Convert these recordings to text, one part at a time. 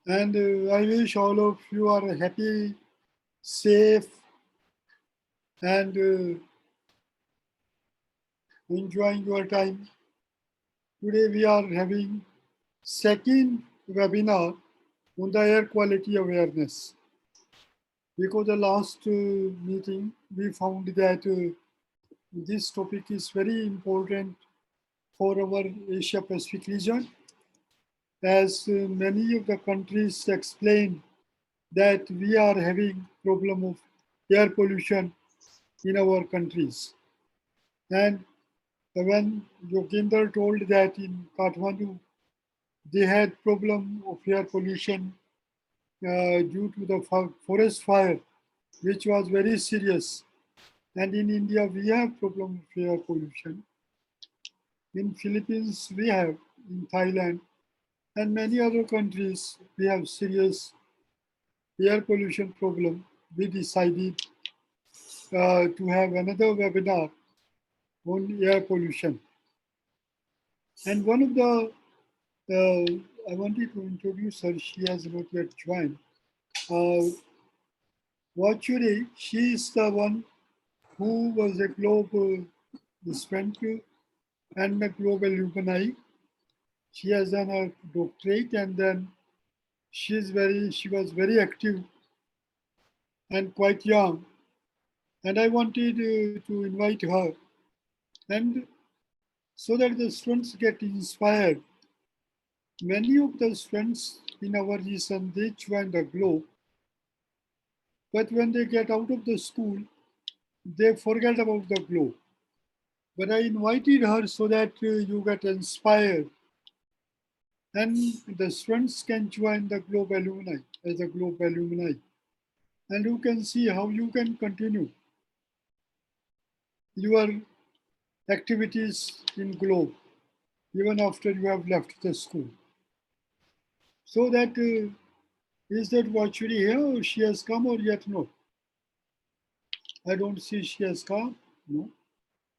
And I wish all of you are happy, safe, and enjoying your time. Today we are having second webinar on the air quality awareness. Because the last meeting we found that this topic is very important for our Asia Pacific region, as many of the countries explained that we are having problem of air pollution in our countries. And when Yoginder told that in Kathmandu they had problem of air pollution due to the forest fire, which was very serious. And in India we have problem of air pollution. In Philippines we have, in Thailand, and many other countries we have serious air pollution problem. We decided to have another webinar on air pollution. And one of the, I wanted to introduce her, she has not yet joined. Watcharee, she is the one who was a GLOBE student and a GLOBE Alumni. She has done her doctorate, and then she was very active and quite young. And I wanted to invite her, and so that the students get inspired. Many of the students in our region, they join the GLOBE, but when they get out of the school, they forget about the GLOBE. But I invited her so that you get inspired, and the students can join the GLOBE Alumni as a GLOBE Alumni, and you can see how you can continue your activities in GLOBE even after you have left the school. So that is that Watcharee here, or she has come, or yet no? I don't see she has come. No.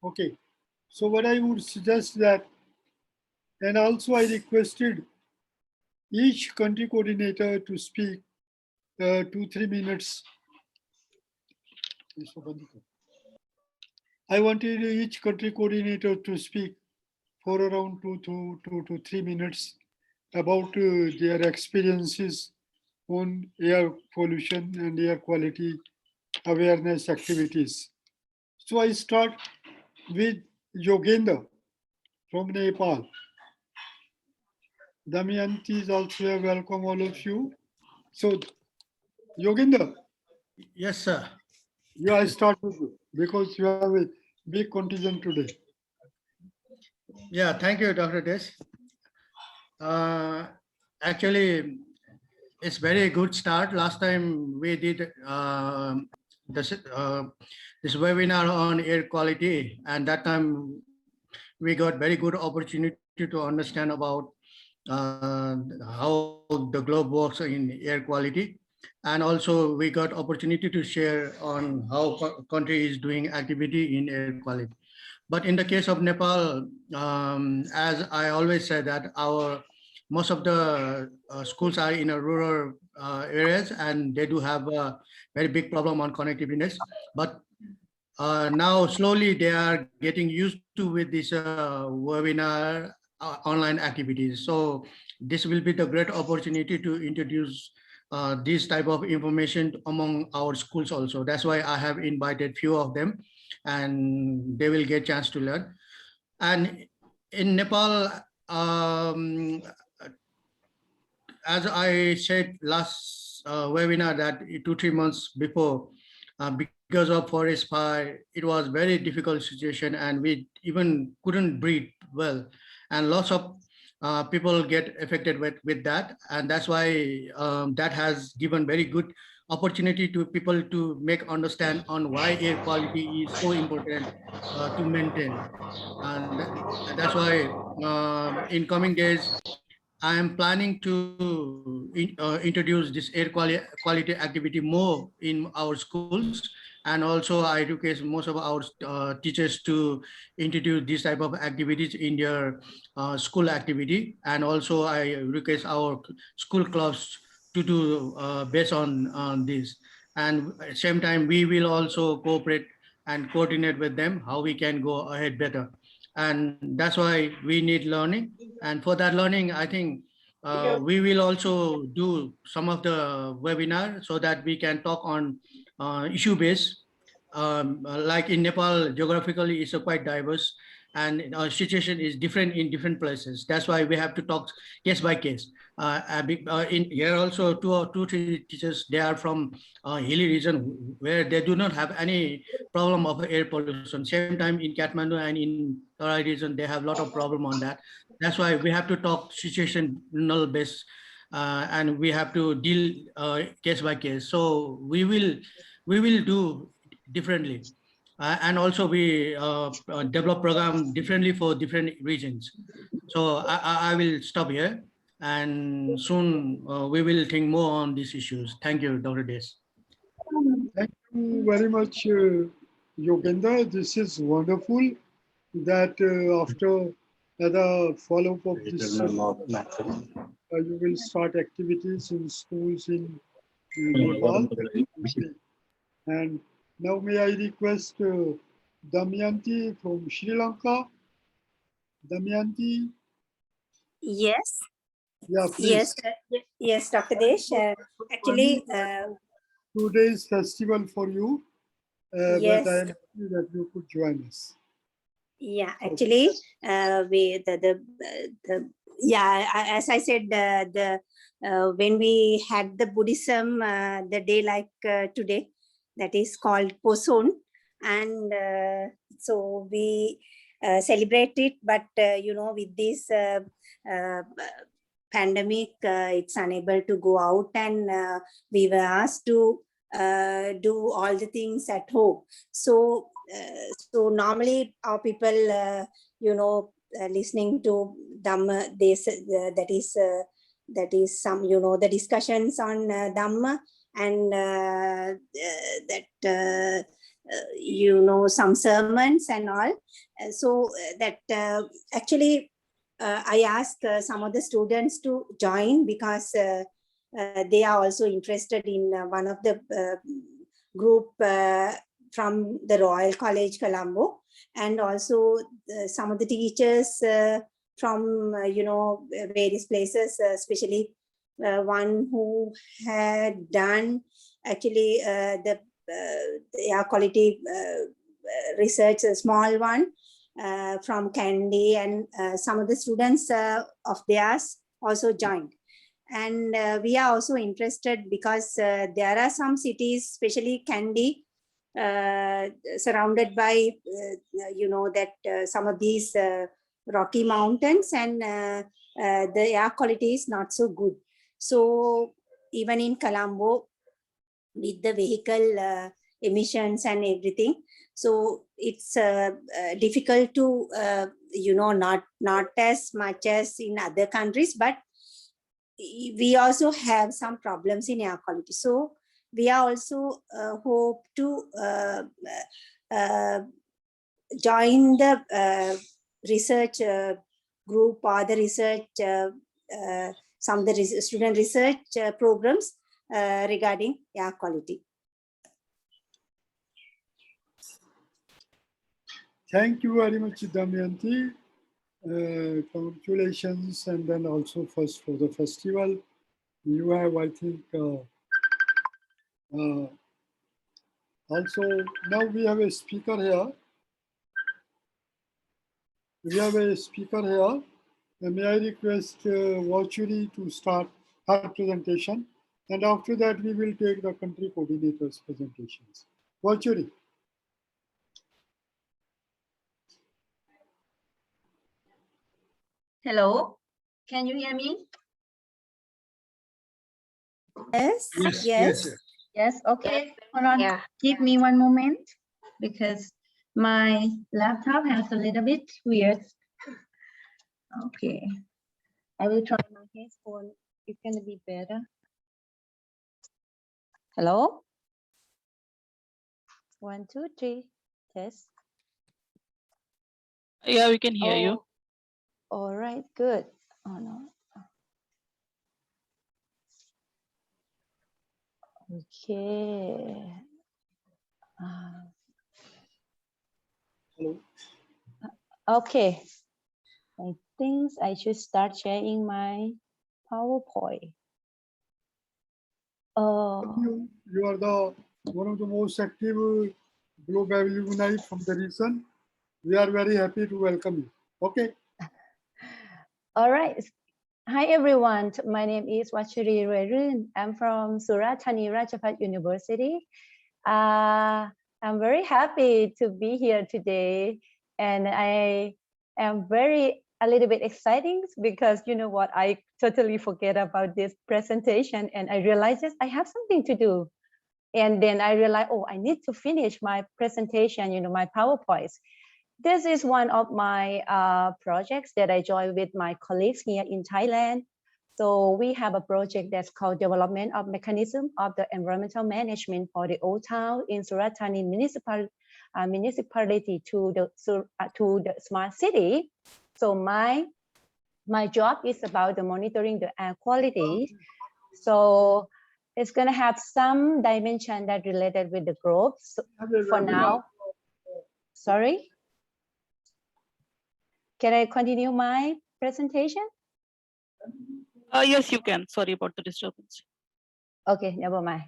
Okay. So what I would suggest that, and also I requested each country coordinator to speak 2-3 minutes. I wanted each country coordinator to speak for around 2 to 3 minutes about their experiences on air pollution and air quality awareness activities. So I start with Yogender from Nepal. Damayanti is also a welcome, all of you. So, Yogender. Yes, sir. Yeah, I start with you because you have a big contingent today. Yeah, thank you, Dr. Des. Actually, it's very good start. Last time we did this webinar on air quality, and that time we got very good opportunity to understand about how the globe works in air quality, and also we got opportunity to share on how country is doing activity in air quality. But in the case of Nepal, as I always say that most of the schools are in a rural areas, and they do have a very big problem on connectiveness. But now slowly they are getting used to with this webinar online activities. So this will be the great opportunity to introduce this type of information among our schools also. That's why I have invited few of them, and they will get chance to learn. And in Nepal, as I said last webinar, that 2-3 months before, because of forest fire, it was very difficult situation, and we even couldn't breathe well, and lots of people get affected with that, and that's why that has given very good opportunity to people to make understand on why air quality is so important to maintain. And that's why in coming days I am planning to introduce this air quality activity more in our schools, and also I request most of our teachers to introduce this type of activities in their school activity, and also I request our school clubs to do based on this. And at the same time, we will also cooperate and coordinate with them how we can go ahead better. And that's why we need learning. And for that learning, I think we will also do some of the webinar so that we can talk on issue based. Like in Nepal, geographically, it's quite diverse, and our situation is different in different places. That's why we have to talk case by case. In here also, three teachers, they are from hilly region where they do not have any problem of air pollution. Same time in Kathmandu and in Tarai region, they have a lot of problem on that. That's why we have to talk situational based, and we have to deal case by case. So we will do differently. And also we develop program differently for different regions. So I will stop here, and soon we will think more on these issues. Thank you, Dr. Des. Thank you very much, Yogendra. This is wonderful that after the follow-up of this, you will start activities in schools in Nepal. And now may I request Damayanti from Sri Lanka. Damayanti, Yes, yeah, please. yes, Dr. Desh. Actually, Today's festival for you, yes. but I am happy that you could join us. Yeah, actually, as I said, when we had the Buddhism, the day like today, that is called Poson, and so we celebrate it. But with this pandemic, it's unable to go out, and we were asked to do all the things at home. So normally our people, listening to Dhamma, that is some, the discussions on Dhamma, and some sermons and all. So that actually I asked some of the students to join, because they are also interested in one of the group from the Royal College, Colombo, and also some of the teachers from various places, especially one who had done actually the air quality research, a small one from Kandy, and some of the students of theirs also joined. And we are also interested because there are some cities, especially Kandy, surrounded by some of these rocky mountains, and the air quality is not so good. So even in Colombo, with the vehicle emissions and everything, so it's difficult to not as much as in other countries, but we also have some problems in air quality. So we are also hope to join the research group, or the research, some of the student research programs regarding air quality. Thank you very much, Damayanti. Congratulations, and then also first for the festival. You have, I think, also now we have a speaker here. May I request Watcharee to start her presentation, and after that we will take the country coordinators' presentations. Watcharee. Hello, can you hear me? Yes, okay. Hold on, give me one moment, because my laptop has a little bit weird. Okay, I will try my headphone. It's gonna be better. Hello? 1, 2, 3, test. Yeah, we can hear you. All right, good. Oh no. Okay. Hello. Okay. I think I should start sharing my PowerPoint. You are the one of the most active GLOBE alumni from the region. We are very happy to welcome you. Okay. All right. Hi, everyone. My name is Watcharee Ruairuen. I'm from Surat Thani Ratchapat University. I'm very happy to be here today. And I am a little bit exciting because you know what, I totally forget about this presentation and I realized I have something to do. And then I realized, oh, I need to finish my presentation, you know, my PowerPoints. This is one of my projects that I joined with my colleagues here in Thailand. So we have a project that's called Development of Mechanism of the Environmental Management for the Old Town in Surat Thani municipality to the smart city. So my job is about the monitoring the air quality. So it's going to have some dimension that related with the growth. So for now, sorry. Can I continue my presentation? Yes, you can. Sorry about the disturbance. Okay, never mind.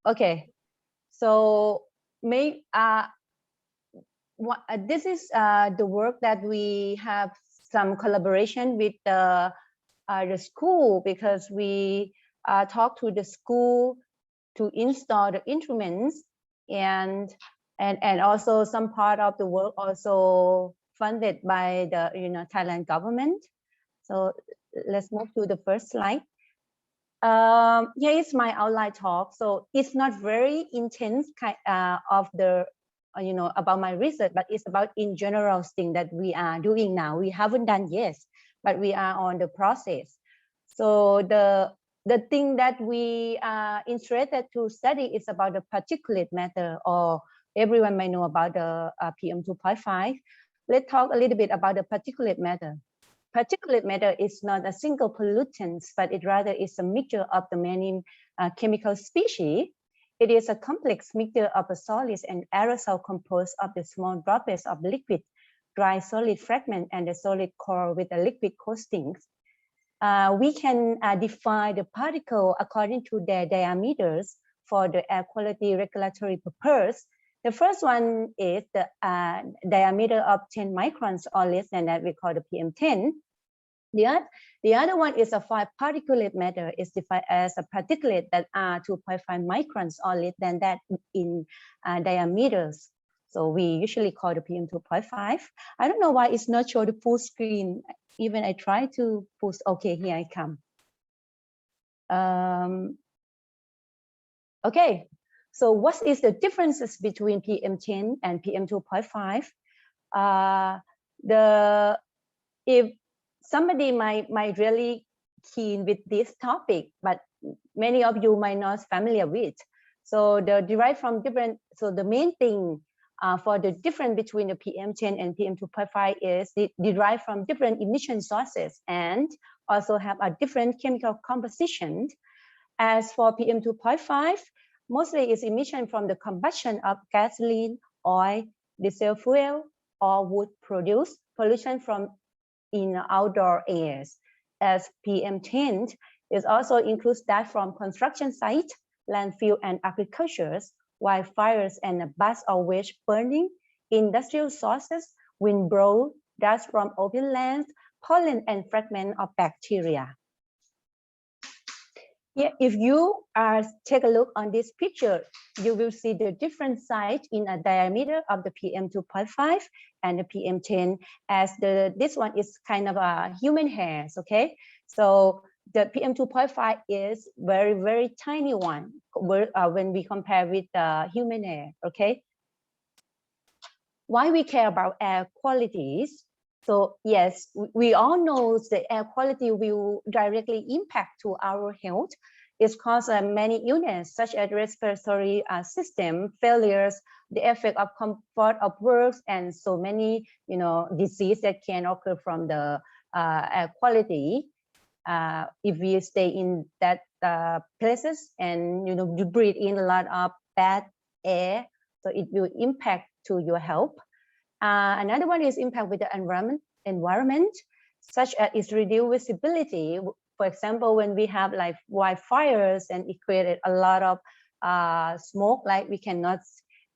Okay, so this is the work that we have some collaboration with the school, because we talk to the school to install the instruments, and also some part of the work also funded by the Thailand government. So let's move to the first slide. Here is my outline talk. So it's not very intense kind of the about my research, but it's about in general thing that we are doing now. We haven't done yet, but we are on the process. So the thing that we are interested to study is about the particulate matter, or everyone may know about the PM2.5. Let's talk a little bit about the particulate matter. Particulate matter is not a single pollutant, but it rather is a mixture of the many chemical species. It is a complex mixture of the solids and aerosol composed of the small droplets of liquid, dry solid fragment, and the solid core with the liquid coatings. We can define the particle according to their diameters for the air quality regulatory purpose. The first one is the diameter of 10 microns or less than that, we call the PM10. The other one is a particulate matter, is defined as a particulate that are 2.5 microns or less than that in diameters. So we usually call the PM2.5. I don't know why it's not show the full screen. Even I try to push. Okay, here I come. Okay, so what is the differences between PM10 and PM2.5? If somebody might really keen with this topic, but many of you might not familiar with. So the derived from different. So the main thing for the difference between the PM10 and PM2.5 is derived from different emission sources and also have a different chemical composition. As for PM2.5, mostly is emission from the combustion of gasoline, oil, diesel fuel, or wood produce, pollution from in outdoor airs. As PM10 is also includes that from construction site, landfill, and agricultures, wildfires and blast or waste burning, industrial sources, wind blow, dust from open lands, pollen and fragment of bacteria. Yeah, if you take a look on this picture, you will see the different size in a diameter of the PM2.5 and the PM10, as this one is kind of a human hairs, okay? So the PM2.5 is very, very tiny one when we compare with the human hair, okay? Why we care about air qualities? So yes, we all know the air quality will directly impact to our health. It's caused many illnesses such as respiratory system failures, the effect of comfort of work, and so many diseases that can occur from the air quality if we stay in that places, and you breathe in a lot of bad air, so it will impact to your health. Another one is impact with the environment, such as its reduced visibility. For example, when we have like wildfires and it created a lot of smoke, like we cannot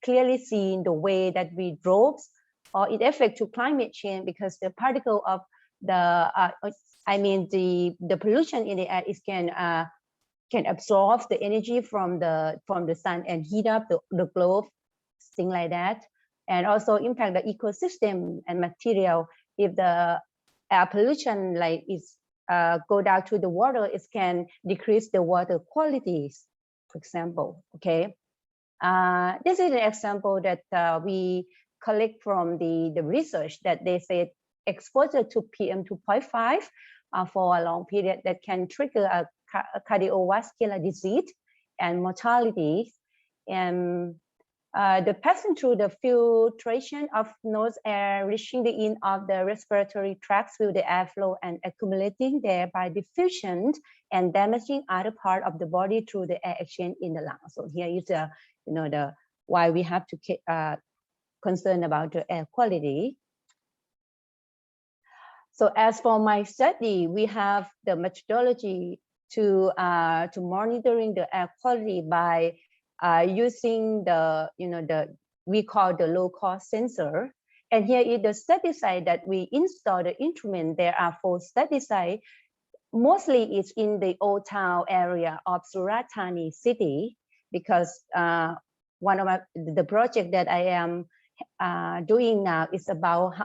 clearly see the way that we drove, or it affects to climate change because the particle of the the pollution in the air is can absorb the energy from the sun and heat up the globe, things like that, and also impact the ecosystem and material. If the air pollution like is go down to the water, it can decrease the water qualities, for example. Okay, this is an example that we collect from the research that they said exposure to PM 2.5 for a long period that can trigger a cardiovascular disease and mortality. And the passing through the filtration of nose air, reaching the end of the respiratory tracts through the airflow and accumulating there by diffusion and damaging other part of the body through the air exchange in the lungs. So here is the why we have to concern about the air quality. So as for my study, we have the methodology to monitoring the air quality by using the we call the low cost sensor. And here is the study site that we install the instrument. There are 4 study sites. Mostly it's in the old town area of Surat Thani city, because one of the project that I am doing now is about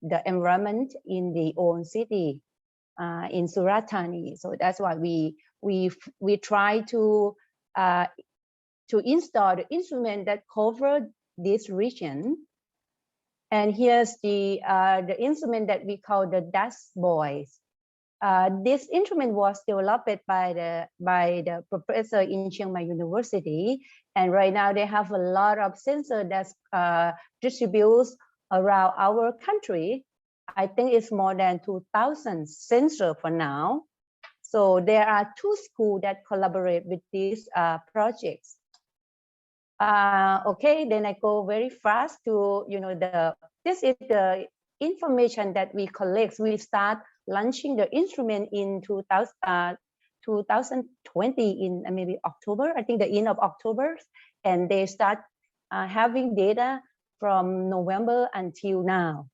the environment in the old city in Surat Thani. So that's why we try to install the instrument that cover this region. And here's the instrument that we call the dust boys. This instrument was developed by the professor in Chiang Mai University, and right now they have a lot of sensors that distributes around our country. I think it's more than 2,000 sensors for now. So there are 2 schools that collaborate with these projects. Okay, then I go very fast to this is the information that we collect. We start launching the instrument in 2020 in maybe October, I think the end of October, and they start having data from November until now.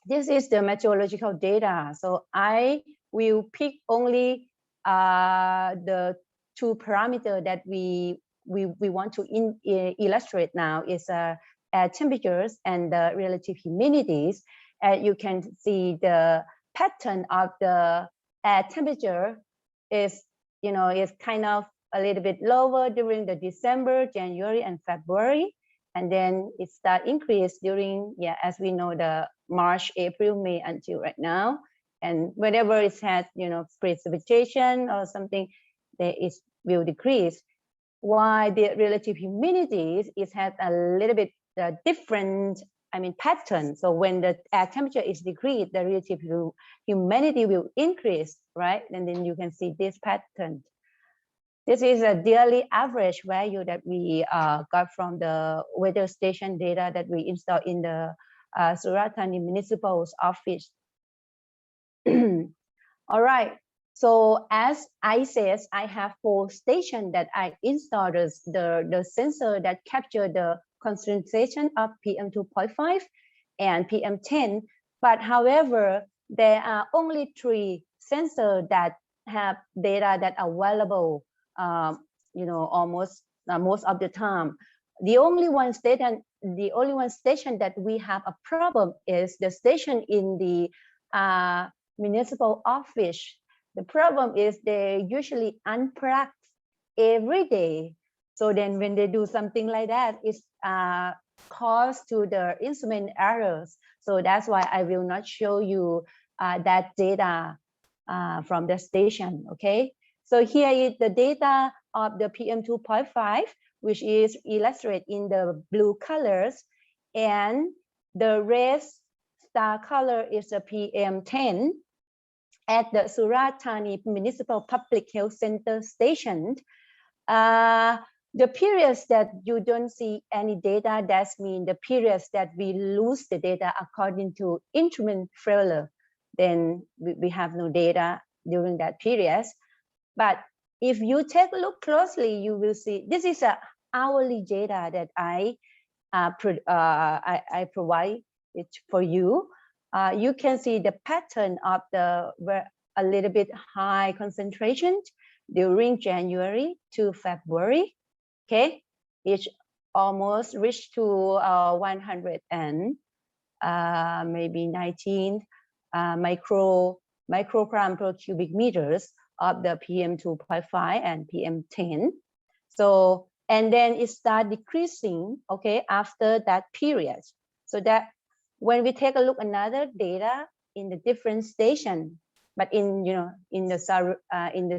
This is the meteorological data. So I will pick only the 2 parameters that we want to illustrate now is air temperatures and the relative humidities. You can see the pattern of the air temperature is kind of a little bit lower during the December, January, and February, and then it start increase during as we know the March, April, May until right now. And whenever it has precipitation or something, it will decrease. Why the relative humidity is has a little bit different pattern. So when the air temperature is decreased, the relative humidity will increase, right? And then you can see this pattern. This is a daily average value that we got from the weather station data that we installed in the Surat Thani Municipal Office. All right. So as I said, I have 4 stations that I installed the sensor that capture the concentration of PM 2.5 and PM10. But however, there are only 3 sensors that have data that are available, almost most of the time. The only one station that we have a problem is the station in the municipal office. The problem is they usually unplug every day. So then when they do something like that, it's cause to the instrument errors. So that's why I will not show you that data from the station, okay? So here is the data of the PM 2.5, which is illustrated in the blue colors, and the red star color is the PM10. at the Surat Thani Municipal Public Health Center station, the periods that you don't see any data, that means the periods that we lose the data according to instrument failure, then we have no data during that period. But if you take a look closely, you will see this is a hourly data that I provide it for you. You can see the pattern of the a little bit high concentration during January to February. Okay, it almost reached to 100 and maybe 19 microgram per cubic meters of the PM2.5 and PM10. So, and then it starts decreasing, okay, after that period. So that when we take a look another data in the different station, but in, you know, in the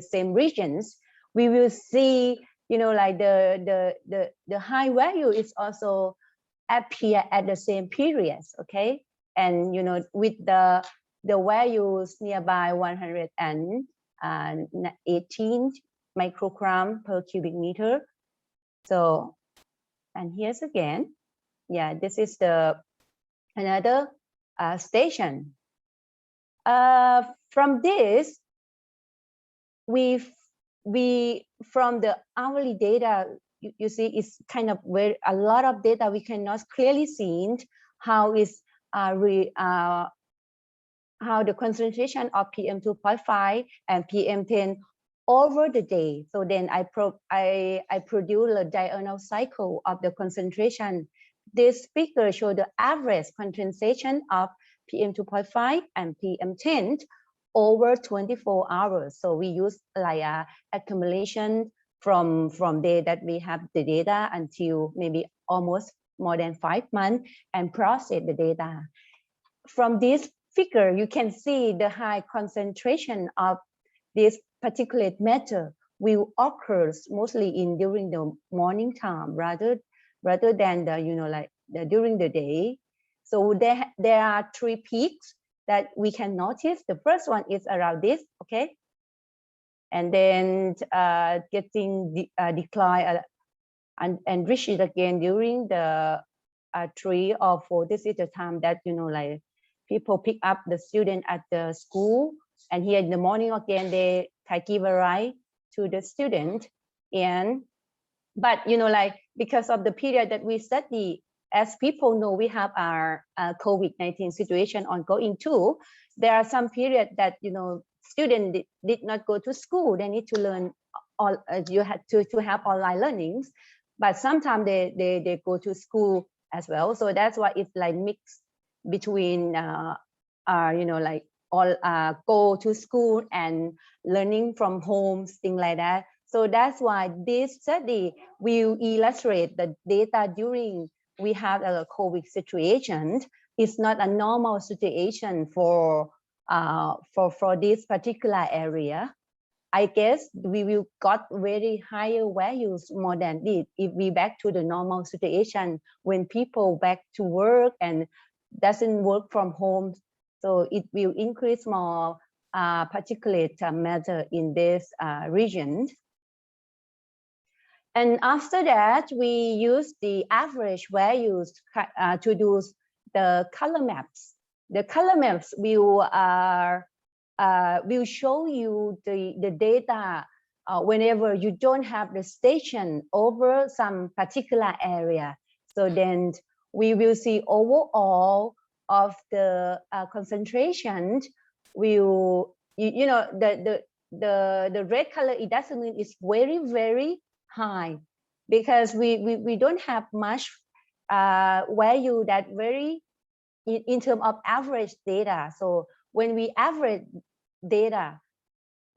same regions, we will see, you know, like the high value is also appear at the same periods, okay? And, you know, with the values nearby 118 microgram per cubic meter. So, and here's again, yeah, this is the another station. From this, from the hourly data, you see, it's kind of where a lot of data we cannot clearly see how is how the concentration of PM2.5 and PM10 over the day. So then I produce a diurnal cycle of the concentration. This figure shows the average concentration of PM2.5 and PM10 over 24 hours. So we use like a accumulation from day that we have the data until maybe almost more than 5 months and process the data. From this figure, you can see the high concentration of this particulate matter will occur mostly during the morning time rather than the, you know, like during the day. So there are 3 peaks that we can notice. The first one is around this, okay, and then getting decline and reach it again during the 3 or 4. This is the time that, you know, like people pick up the student at the school, and here in the morning again they give a ride to the student. And but, you know, like because of the period that we study, as people know, we have our COVID-19 situation ongoing too. There are some period that, you know, students did not go to school. They need to learn all. You had to have online learnings, but sometimes they go to school as well. So that's why it's like mixed between you know, like all go to school and learning from home, things like that. So that's why this study will illustrate the data during we have a COVID situation. It's not a normal situation for this particular area. I guess we will got very higher values more than this if we back to the normal situation when people back to work and doesn't work from home. So it will increase more particulate matter in this region. And after that, we use the average values to do the color maps. The color maps will show you the data whenever you don't have the station over some particular area. So then we will see overall of the concentration will, you know, the red color, it doesn't mean it's very, very high, because we don't have much value that very in terms of average data. So when we average data,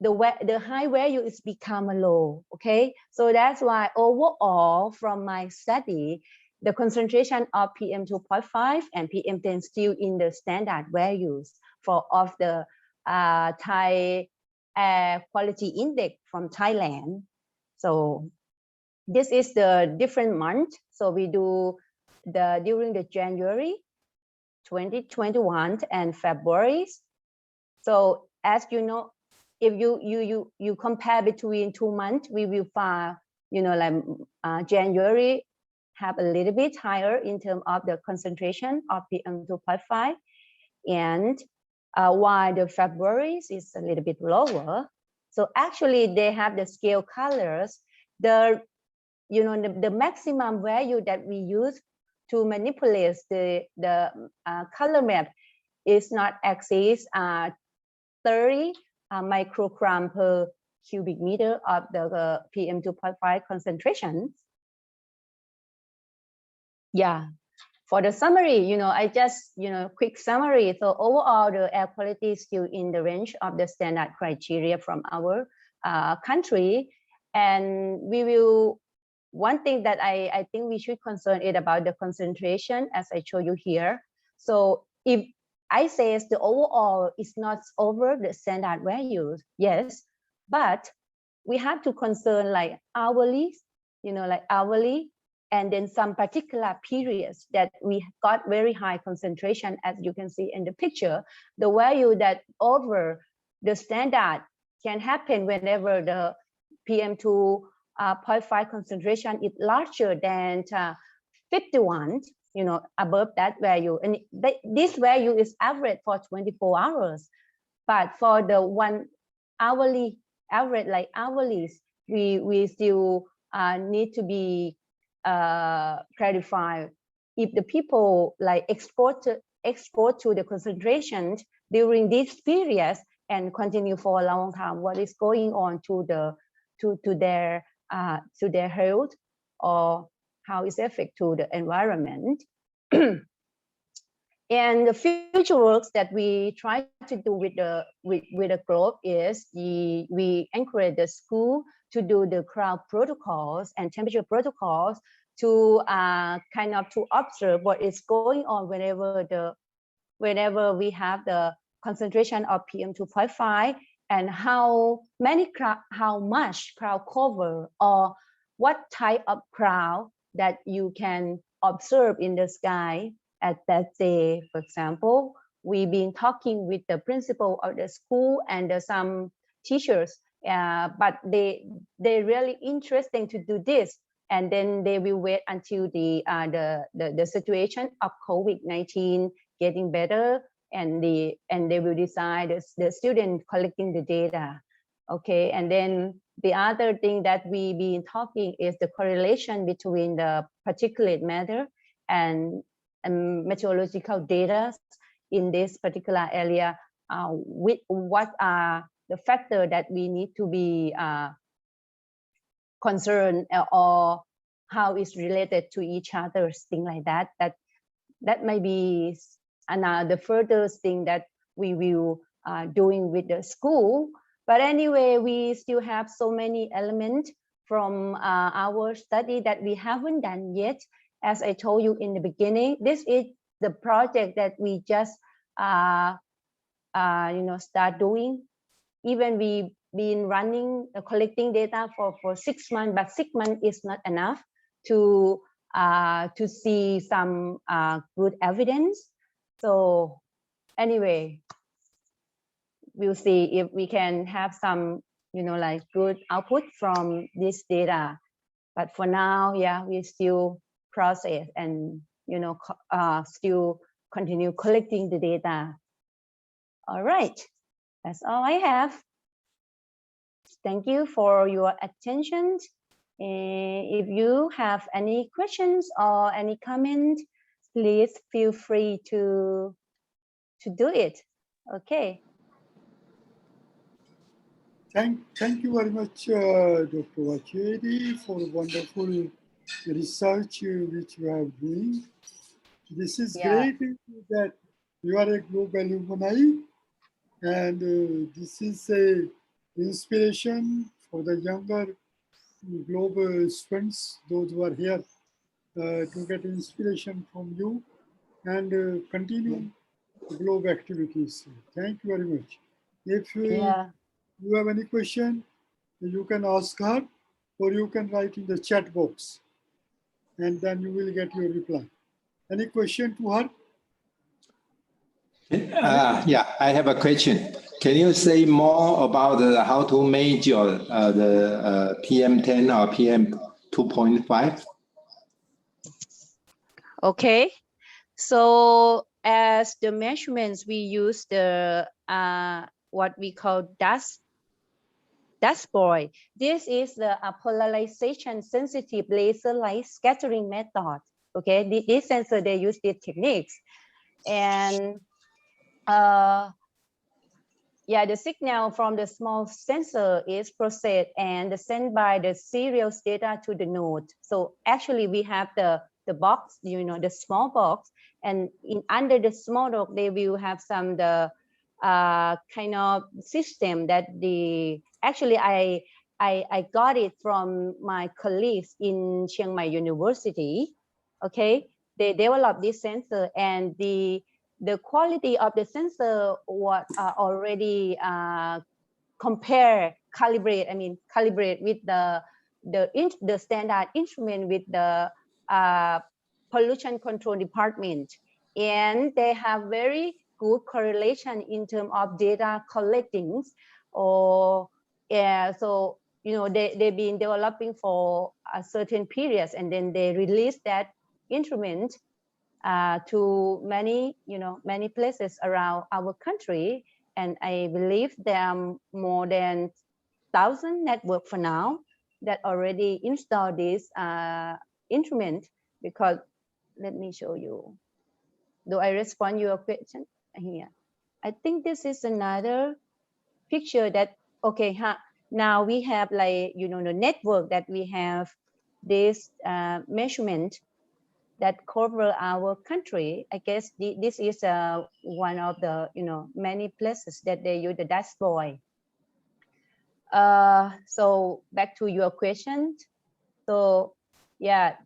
the high value is become low, okay? So that's why overall from my study, the concentration of PM2.5 and PM10 still in the standard values of the Thai Air Quality Index from Thailand. So this is the different month. So we do during the January 2021 and February. So as you know, if you compare between 2 months, we will find, like January have a little bit higher in terms of the concentration of PM2.5, and while the February is a little bit lower. So actually they have the scale colors. The maximum value that we use to manipulate the color map is not exceeds 30 microgram per cubic meter of the PM2.5 concentration. Yeah, for the summary, I just, quick summary. So overall, the air quality is still in the range of the standard criteria from our country. And we will, one thing that I think we should concern is about the concentration, as I show you here. So if I say the overall is not over the standard values, yes, but we have to concern like hourly, and then some particular periods that we got very high concentration, as you can see in the picture. The value that over the standard can happen whenever the PM2.5 concentration is larger than 51, above that value. And this value is average for 24 hours. But for the 1 hourly average, like hourlies, we still need to be clarify if the people like exposed to the concentrations during these periods and continue for a long time, what is going on to their health, or how is affect to the environment. And the future works that we try to do with the GLOBE is we encourage the school to do the crowd protocols and temperature protocols to kind of to observe what is going on whenever we have the concentration of PM2.5, and how much cloud cover or what type of cloud that you can observe in the sky at that day. For example, we've been talking with the principal of the school and some teachers, but they're really interesting to do this, and then they will wait until the situation of COVID-19 getting better, and they will decide the student collecting the data. Okay, and then the other thing that we've been talking is the correlation between the particulate matter and meteorological data in this particular area, with what are the factors that we need to be concerned, or how it's related to each other, thing like that. That may be another further thing that we will doing with the school. But anyway, we still have so many elements from our study that we haven't done yet. As I told you in the beginning, this is the project that we just start doing. Even we've been running collecting data for 6 months, but 6 months is not enough to see some good evidence. So anyway, we'll see if we can have some like good output from this data. But for now, yeah, we still process and still continue collecting the data. All right, that's all I have. Thank you for your attention. If you have any questions or any comment, please feel free to do it. Okay. Thank you very much, Dr. Watcharee, for wonderful research which you have doing. This is great that you are a GLOBE alumni, and this is a inspiration for the younger GLOBE students, those who are here, to get inspiration from you and continue GLOBE activities. Thank you very much. If you have any question, you can ask her, or you can write in the chat box, and then you will get your reply. Any question to her? Yeah, I have a question. Can you say more about how to measure the PM10 or PM2.5? Okay, so as the measurements, we use the what we call dashboard. This is the polarization sensitive laser light scattering method. Okay, this sensor, they use these techniques, and yeah, the signal from the small sensor is processed and sent by the serial data to the node. So actually we have the box, you know, the small box, and under the small box, they will have some kind of system that actually I got it from my colleagues in Chiang Mai University. Okay, they developed this sensor, and the quality of the sensor was already calibrate with the standard instrument with the pollution control department, and they have very good correlation in terms of data collecting. Or yeah, so you know they've been developing for a certain periods, and then they release that instrument to many, many places around our country. And I believe there are more than 1,000 network for now that already installed this instrument. Because let me show you. Do I respond your question here? I think this is another picture that, okay, now we have like, the network that we have this measurement that cover our country. I guess this is one of the many places that they use the dashboard. So back to your question. So yeah,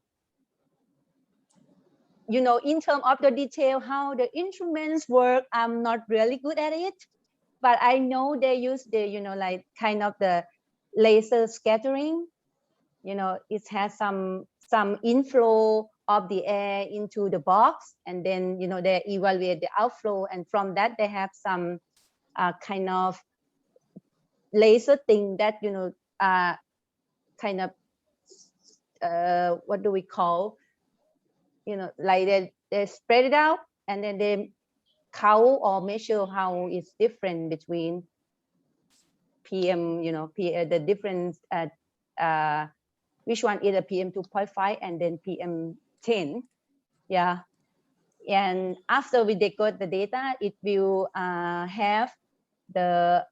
in terms of the detail how the instruments work, I'm not really good at it, but I know they use the like kind of the laser scattering. It has some inflow of the air into the box, and then they evaluate the outflow, and from that they have some kind of laser thing that kind of what do we call, like they spread it out, and then they count or measure how it's different between PM, the difference which one is a PM 2.5 and then PM 10. Yeah. And after we decode the data, it will have the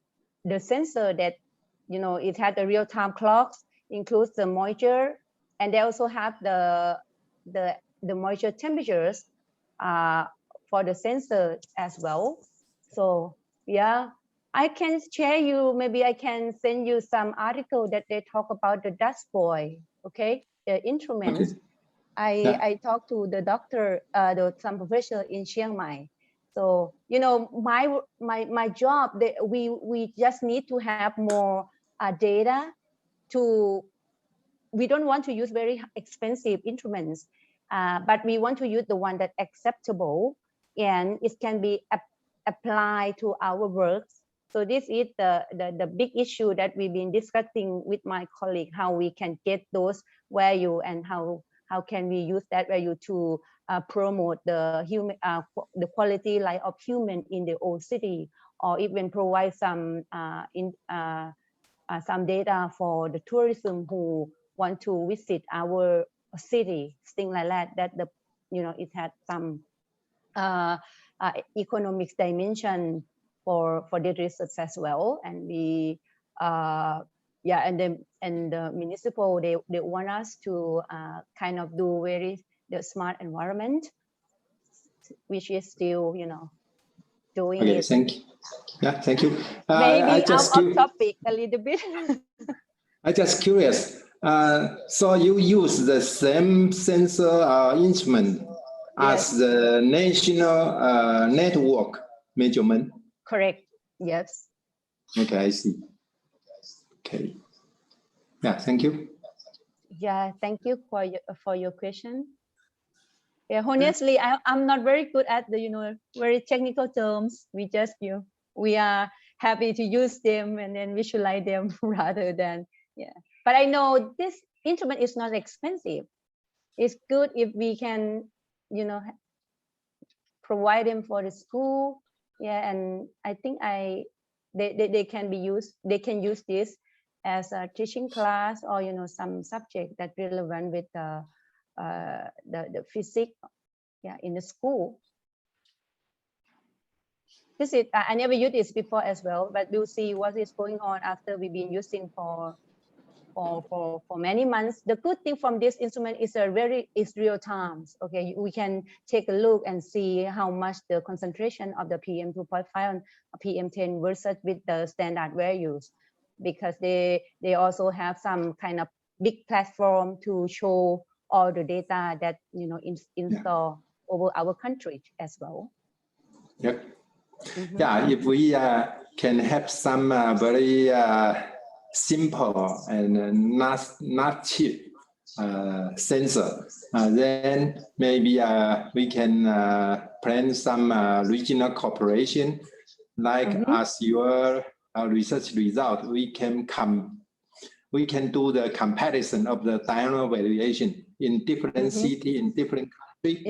sensor that, it has the real-time clocks, includes the moisture, and they also have the moisture temperatures for the sensor as well. So yeah, I can share you, maybe I can send you some article that they talk about the dashboard, okay, the instruments. Okay. I talked to the doctor, some professor in Chiang Mai. So, my job, we just need to have more data we don't want to use very expensive instruments, but we want to use the one that acceptable and it can be applied to our works. So this is the big issue that we've been discussing with my colleague, how we can get those value and how can we use that value to promote the human, the quality life of human in the old city, or even provide some data for the tourism who want to visit our city, things like that. That it had some economic dimension for the research as well. And we and the municipal, they want us to kind of do very the smart environment, which is still doing okay, it. thank you. Yeah, thank you. Maybe out of topic a little bit. I just curious. So you use the same sensor instrument as the national network measurement? Correct. Yes. Okay, I see. Okay. Yeah, thank you. Yeah, thank you for your question. Yeah, honestly, I'm not very good at the very technical terms. We just we are happy to use them and then visualize them rather than, yeah. But I know this instrument is not expensive. It's good if we can, you know, provide them for the school. Yeah, and I think they can be used. They can use this as a teaching class or, you know, some subject that relevant with the physics, yeah, in the school. This is I never used this before as well, but we'll see what is going on after we've been using for many months. The good thing from this instrument is is real time. Okay, we can take a look and see how much the concentration of the PM2.5 and PM10 versus with the standard values, because they also have some kind of big platform to show all the data that, you know, install over our country as well. Yep. Yeah, if we can have some very simple and not cheap sensor, then maybe we can plan some regional cooperation. Like as your research result, we can do the comparison of the diurnal variation in different city, in different country.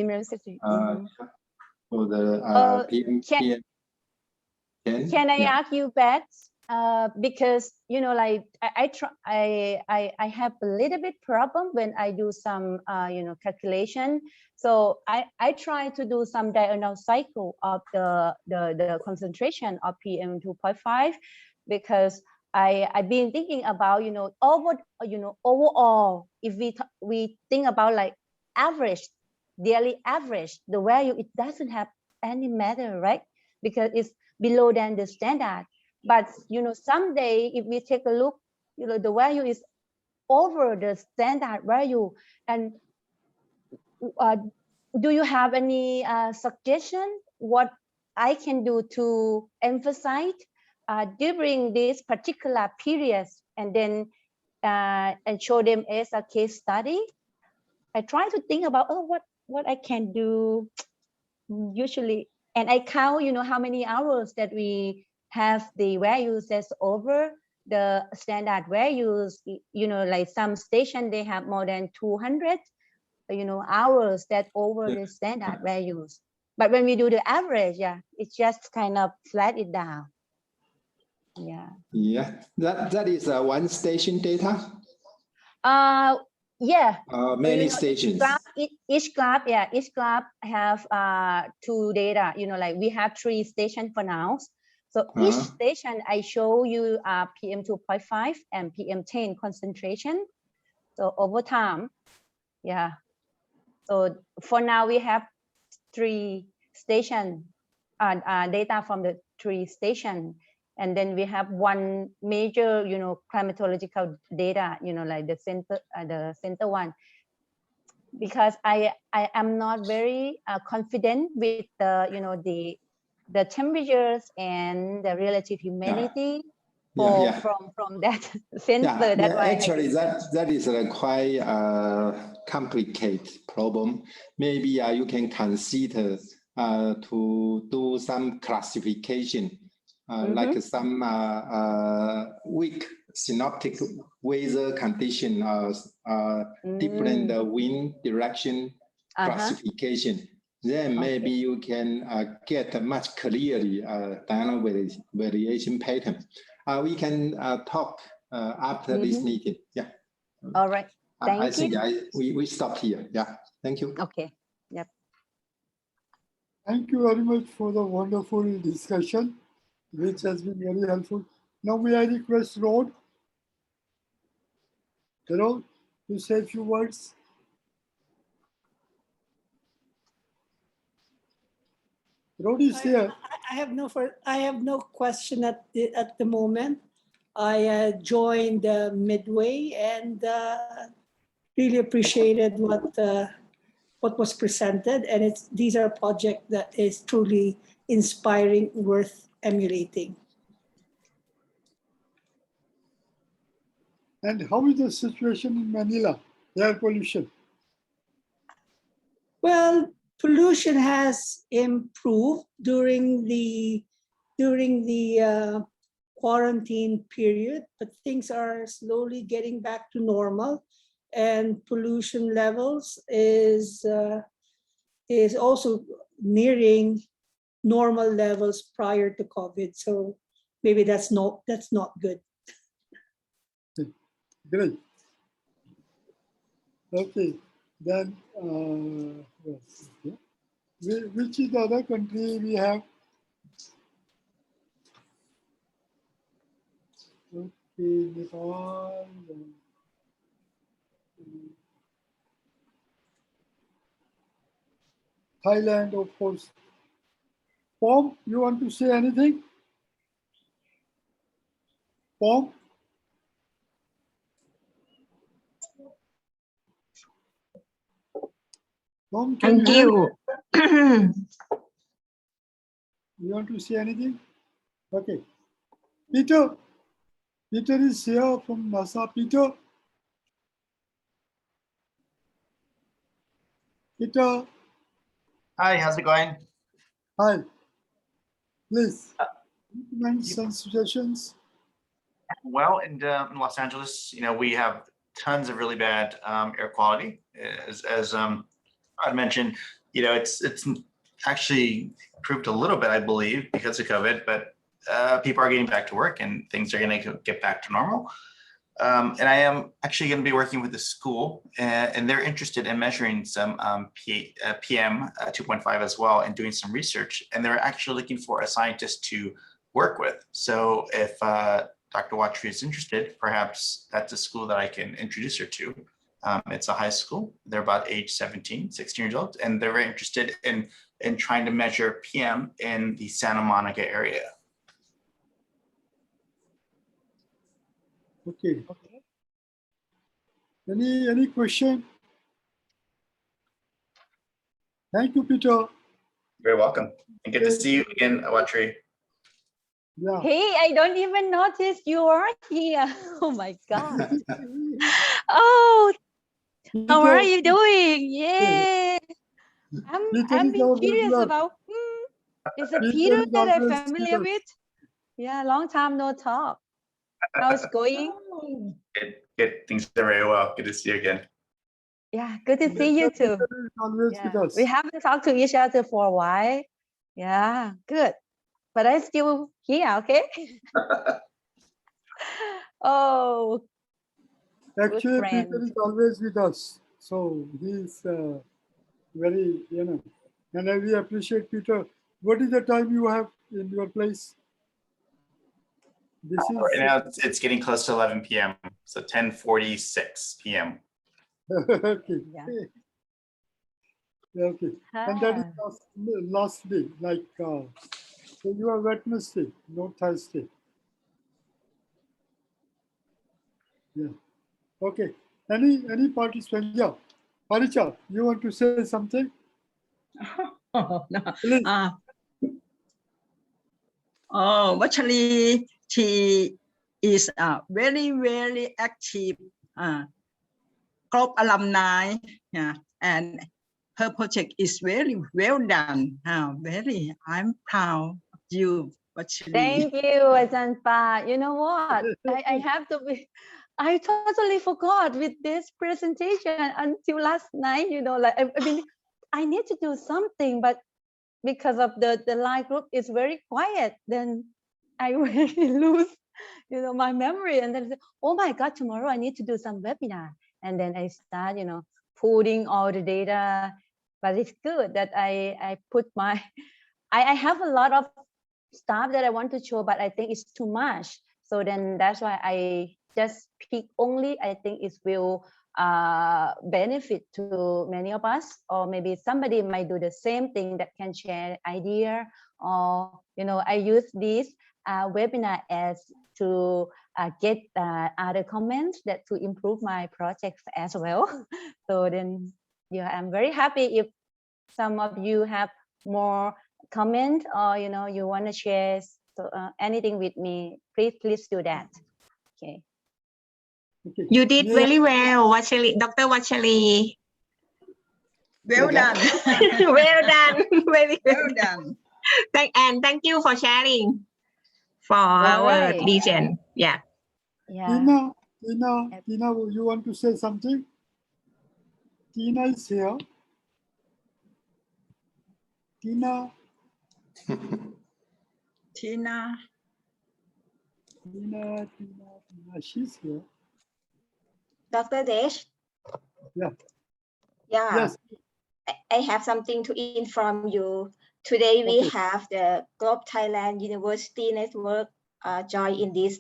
For the PM. Can I ask you that? Because, you know, like I have a little bit problem when I do some you know, calculation. So I try to do some diurnal cycle of the concentration of PM2.5, because I've been thinking about, you know, overall, if we think about like average, daily average, the value, it doesn't have any matter, right? Because it's below than the standard. But, you know, someday if we take a look, you know, the value is over the standard value. And do you have any suggestion what I can do to emphasize during this particular period, and then and show them as a case study? I try to think about, oh, what I can do usually, and I count, you know, how many hours that we have the values that's over the standard values. You know, like some station, they have more than 200, you know, hours that over the standard values. But when we do the average, yeah, it's just kind of flat it down. Yeah. Yeah, that is one station data. Yeah. Many, you know, stations. Each club have two data. You know, like we have 3 stations for now. So each station I show you PM2.5 and PM10 concentration. So over time, yeah. So for now we have 3 stations, data from the 3 stations. And then we have one major, you know, climatological data, you know, like the center one. Because I am not very confident with the, you know, the temperatures and the relative humidity from that sensor. That's why actually that is a quite complicated problem. Maybe you can consider to do some classification. Like some weak synoptic weather condition, different wind direction classification. Then maybe you can get a much clearly diurnal variation pattern. We can talk after this meeting. Yeah. All right. Thank you. I think we stop here. Yeah. Thank you. Okay. Yep. Thank you very much for the wonderful discussion, which has been very helpful. Now may I request Rod, to say a few words. Rod is here. I have no question at the moment. I joined midway and really appreciated what was presented, and these are projects that is truly inspiring, worth emulating. And how is the situation in Manila, air pollution? Well, pollution has improved during the quarantine period, but things are slowly getting back to normal, and pollution levels is also nearing normal levels prior to COVID. So maybe that's not good. Great. Okay, then yes, okay. Which is the other country we have? Okay, Nepal. Thailand, of course. Pom, you want to say anything? Pom? Pom, can Thank you hear me? you. You want to say anything? Okay. Peter. Peter is here from NASA. Peter. Peter. Hi, how's it going? Hi. Please, recommend some suggestions. Well, in Los Angeles, we have tons of really bad air quality. As I mentioned, it's actually improved a little bit, I believe, because of COVID, but people are getting back to work and things are going to get back to normal. And I am actually going to be working with the school, and they're interested in measuring some PM 2.5 as well and doing some research. And they're actually looking for a scientist to work with. So if Dr. Watcharee is interested, perhaps that's a school that I can introduce her to. It's a high school. They're about age 16 years old, and they're very interested in trying to measure PM in the Santa Monica area. Okay. Any question? Thank you, Peter. You're very welcome. And good to see you again, Watcharee. Yeah. Hey, I don't even notice you are here. Oh my God. Oh, how are you doing? Yeah. I'm being curious about, is it Peter that I'm familiar with? Yeah, long time no talk. How's it going? Good. Things are very well. Good to see you again. Yeah, good to see you too. Yeah. We haven't talked to each other for a while. Yeah, good. But I'm still here, okay? Oh, actually, Peter is always with us. So he's very, and we appreciate Peter. What is the time you have in your place? This is right now it's getting close to 11 p.m. So 10:46 p.m. okay. Yeah. Okay. And that is last day, like so you are Wednesday, not Thursday. Yeah. Okay. Any participant? Yeah. Haricha, you want to say something? Oh, no. Please. Watcharee, she is very, very active GLOBE alumni, and her project is very well done. I'm proud of you, Watcharee. Thank you, Ajahn Pa. You know what? I have to be. I totally forgot with this presentation until last night. Like I mean, I need to do something, but because of the live group is very quiet, then I really lose, my memory. And then I say, oh my God, tomorrow I need to do some webinar. And then I start, putting all the data. But it's good that I put my, I have a lot of stuff that I want to show, but I think it's too much. So then that's why I just pick only I think it will benefit to many of us, or maybe somebody might do the same thing that can share idea, or I use this webinar as to get other comments that to improve my projects as well. So then I'm very happy if some of you have more comment, or you want to share anything with me, please do that. Okay. You did very well, Watcharee, Dr. Watcharee. Well done. Well done. Very Well done. Thank you for sharing. for our right. region. Yeah. Yeah. Tina, you want to say something? Tina is here. Tina, she's here. Dr. Desh? Yeah. Yeah. Yes. I have something to inform you. Today we Okay. have the GLOBE Thailand University Network join in this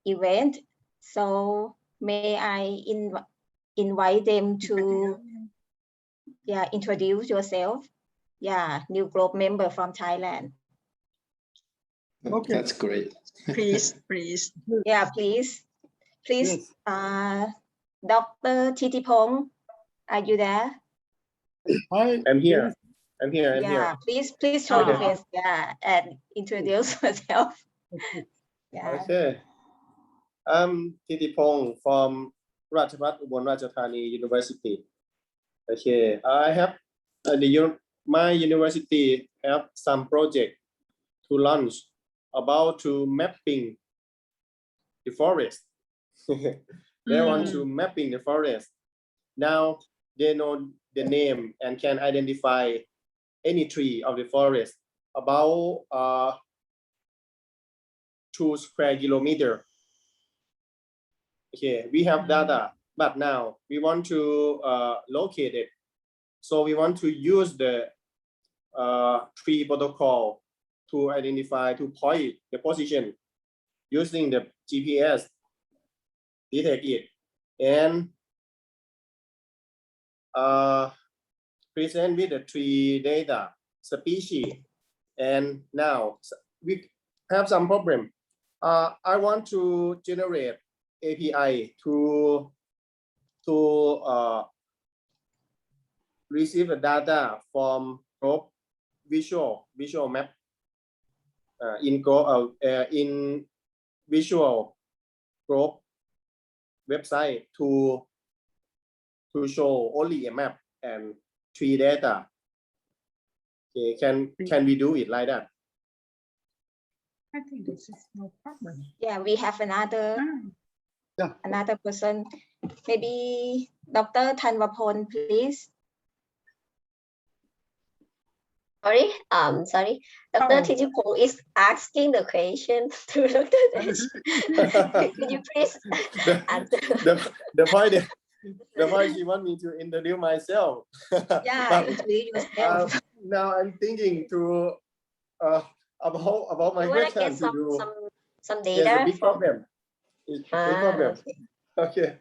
event. So may I invite them to introduce yourself. Yeah, new GLOBE member from Thailand. Okay. That's great. Please. Yeah, please. Yes. Dr. Titipong, are you there? Hi. I'm here. Yes. I'm here. Yeah, please show your Okay. face. Yeah, and introduce yourself. Yeah. Okay. I'm Titipong from Ratchapat Ubon Ratchathani University. Okay. I have my university have some project to launch about to mapping the forest. They want to mapping the forest. Now they know the name and can identify any tree of the forest about 2 square kilometer. Okay, we have data, but now we want to locate it. So we want to use the tree protocol to identify, to point the position using the GPS, detect it, and present with the tree data, species, and now we have some problem. I want to generate API to receive the data from GLOBE visual map in visual GLOBE website to show only a map and tree data. Okay, can we do it like that? I think this is no problem. Yeah, we have another person. Maybe Dr. Thanwapon, please. Sorry. Dr. Tijipong is asking the question to Dr. Desh. Could you please answer? The point she want me to introduce myself. Yeah, introduce yourself. Now I'm thinking to about my You want to question get to do. some There's data a big problem. It's a big problem. Okay.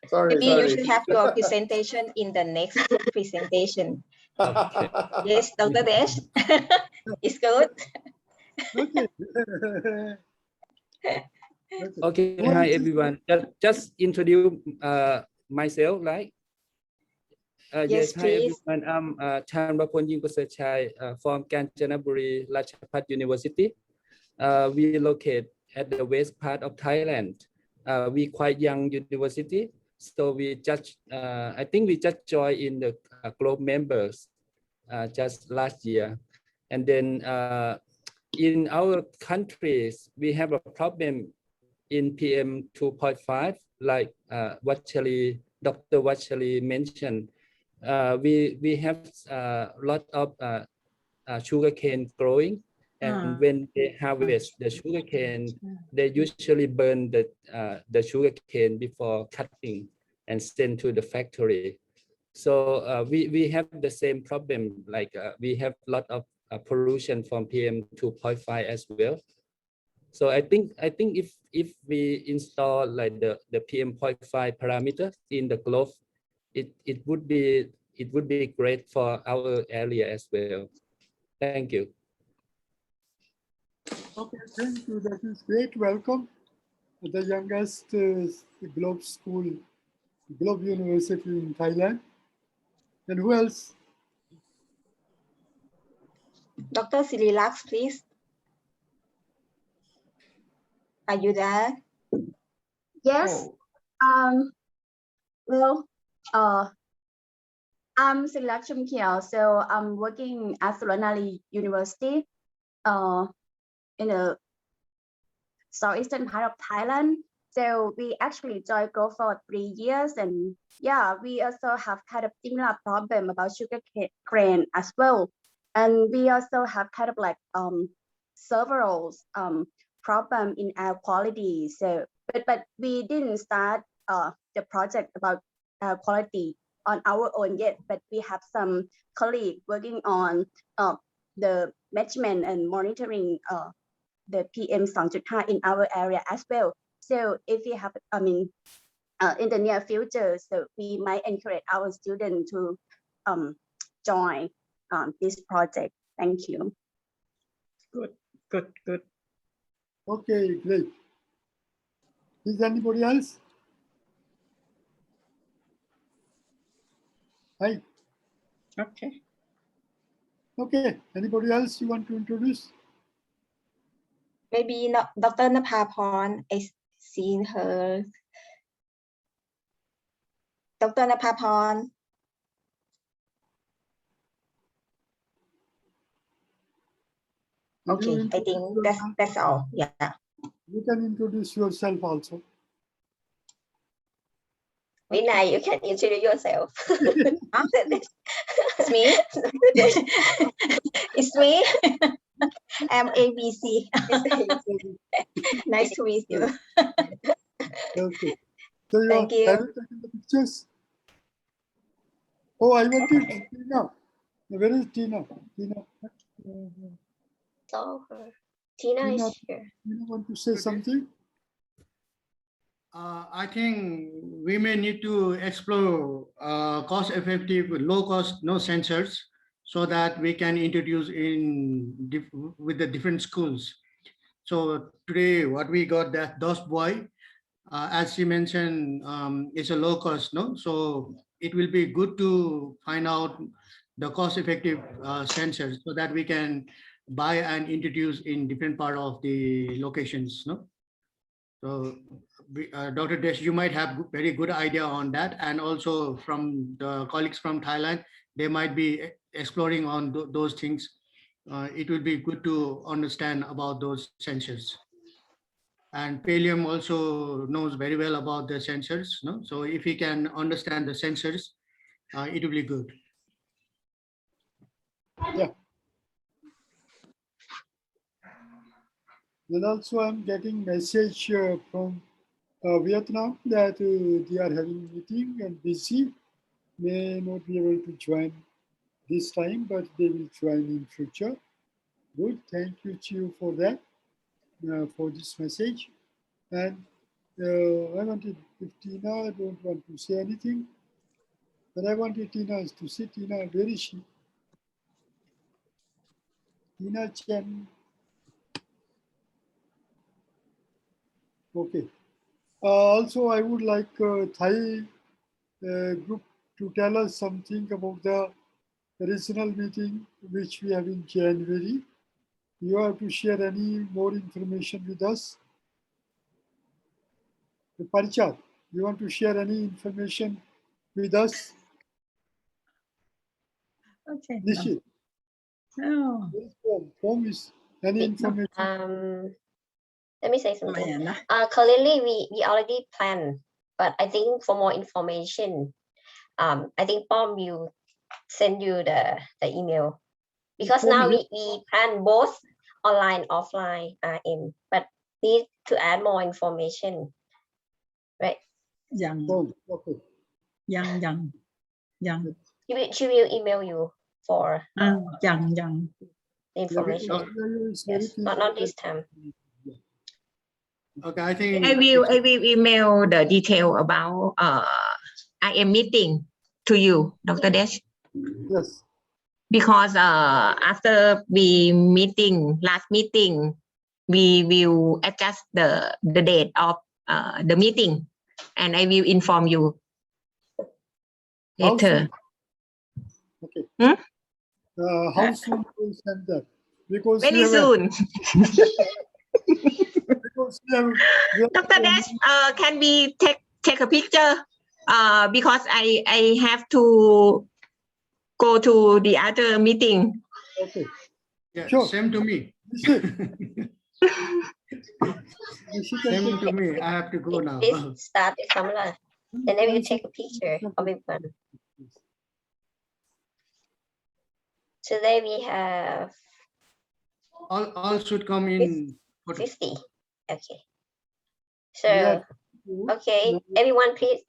Sorry. Maybe you should have your presentation in the next presentation. Okay. Yes, Dr. Desh. It's good. Okay. Hi everyone. Just introduce myself, right? Yes, Hi please. everyone. I'm Thanwapon Yingkosachai from Kanchanaburi Ratchapat University. We locate at the west part of Thailand. We quite young university, so we just I think we just joined in the GLOBE members just last year, and then in our countries we have a problem in PM 2.5, like Dr. Watcharee mentioned. We have a lot of sugarcane growing, and when they harvest the sugarcane, they usually burn the sugarcane before cutting and send to the factory. So we have the same problem, like we have a lot of pollution from PM 2.5 as well. So I think if we install like the PM.5 parameters in the GLOBE, it would be great for our area as well. Thank you. Okay, thank you. That is great. Welcome. The youngest GLOBE school, GLOBE University in Thailand. And who else? Dr. Sirilax, please. Are you there? Yes. Well, I'm Silak Chumkiao, so I'm working at Sulanali University. in the southeastern part of Thailand. So we actually joined GLOBE for 3 years, and yeah, we also have kind of similar problem about sugar cane as well. And we also have kind of like several problem in air quality. So, but we didn't start the project about air quality on our own yet, but we have some colleagues working on the measurement and monitoring the PM2.5 in our area as well. So if we have, in the near future, so we might encourage our students to join this project. Thank you. Good. Okay, great. Is there anybody else? Hi. Okay. Anybody else you want to introduce? Maybe not Dr. Napaporn. I seen her. Dr. Napaporn. Okay, I think that's all. Yeah. You can introduce yourself also. Vinay, you can introduce yourself. It's me. It's me. I'm ABC. Nice to meet you. Okay. So you Thank you. have you taken the pictures? Oh, I wanted Tina. Where is Tina? So Tina is here. You want to say something? I think we may need to explore cost-effective, low-cost, no sensors, so that we can introduce with the different schools. So today, what we got that DOS boy, as she mentioned, is a low-cost, no. So it will be good to find out the cost-effective sensors so that we can buy and introduce in different part of the locations, no. So, Dr. Desh, you might have very good idea on that, and also from the colleagues from Thailand, they might be exploring on those things. It will be good to understand about those sensors. And Pm also knows very well about the sensors, no? So if he can understand the sensors, it will be good. Yeah. Then also I'm getting message from Vietnam that they are having meeting and busy, may not be able to join this time, but they will join in future. Good, thank you, Chiu, for that, for this message. And I wanted, if Tina, I don't want to say anything, but I wanted Tina to see. Tina, where is she? Tina Chen. Okay. Also, I would like Thai group to tell us something about the regional meeting which we have in January. You have to share any more information with us. Paricha, you want to share any information with us? Okay. Nishit. No. Form is any information? Let me say something. Currently, we already planned, but I think for more information, I think Pom will send you the email, because now we plan both online, offline, but need to add more information, right? Okay. Young. She will email you for young information. Yes, not this time. Okay, I think I will email the detail about IM meeting to you, Dr. Desh. Yes. Because after we last meeting, we will adjust the date of the meeting, and I will inform you later. Okay. How soon will send that? Because very soon. Dr. Dash, can we take a picture? Because I have to go to the other meeting. Okay. Yeah, sure. Same to me. Same to me. I have to go now. Please start the camera. And then we take a picture of everyone. Today we have All should come in. 50. Okay. So, Yeah. okay, everyone please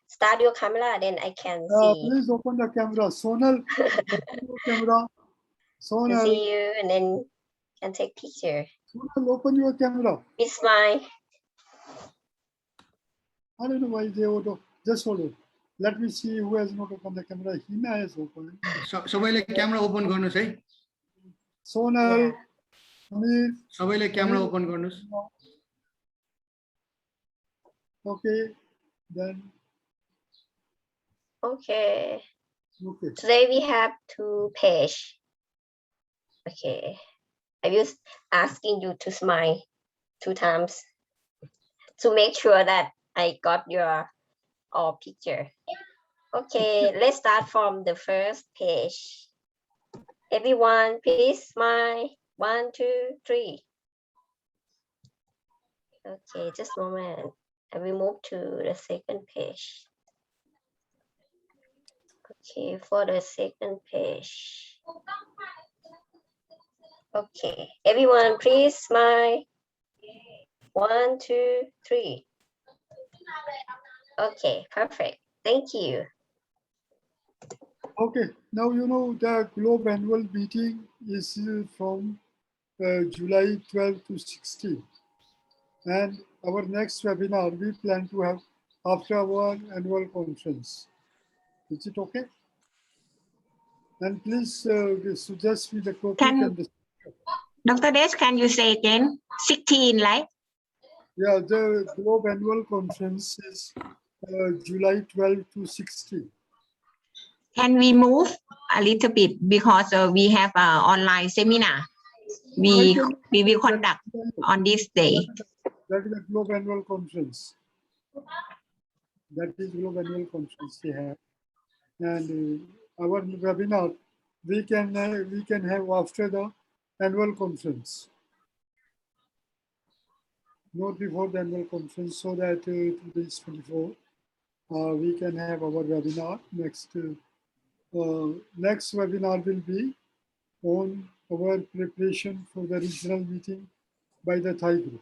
start your camera, then I can see. Please open the camera. Sonal, open your camera. Can Sonal, see you and then can take picture. Sonal, open your camera. With smile. I don't know why they auto. Just hold it. Let me see who has not opened the camera. Hina has opened. सबैले camera open गर्नुस् है. Sonal, Amir. सबैले camera open गर्नुस्. Okay, then. Okay. Okay. Today we have 2 pages. Okay. I will asking you to smile 2 times to make sure that I got your all picture. Okay, let's start from the first page. Everyone, please smile. 1, 2, 3. Okay, just a moment. I will move to the second page. Okay, for the second page. Okay, everyone, please smile. 1, 2, 3. Okay, perfect. Thank you. Okay, now you know the Globe annual meeting is from July 12 to 16. And our next webinar we plan to have after our annual conference. Is it okay? And please suggest me the topic and the Dr. Des, can you say again? 16, right? yeah, the Globe annual conference is July 12 to 16. Can we move a little bit because we have an online seminar we will conduct on this day. That is the Globe annual conference. That is Globe annual conference they have. And our webinar we can have after the annual conference. Not before the annual conference, so that today is 24. We can have our webinar next. Next webinar will be on our preparation for the regional meeting by the Thai group.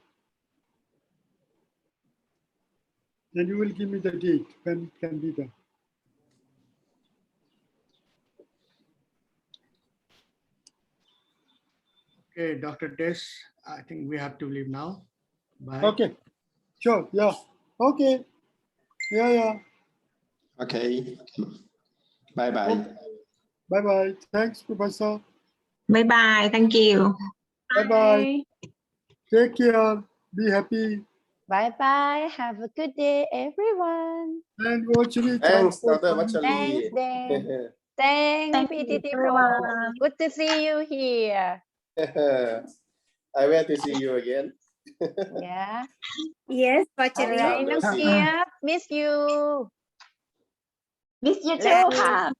And you will give me the date when it can be done. Okay, Dr. Des, I think we have to leave now. Bye. Okay, sure, yeah. Okay, yeah. Okay. Bye-bye. Okay. Bye-bye. Thanks, Professor. Bye-bye. Thank you. Bye-bye. Take care. Be happy. Bye-bye. Have a good day, everyone. And Watcharee, Thanks, for Dr. coming. Watcharee. Thanks, Dan. Thanks, PTT Pro. Good to see you here. I wait to see you again. Yeah. Yes, All Watcharee. right, Let's see. Nokia. Miss you. Miss you Let's too, see.ค่ะ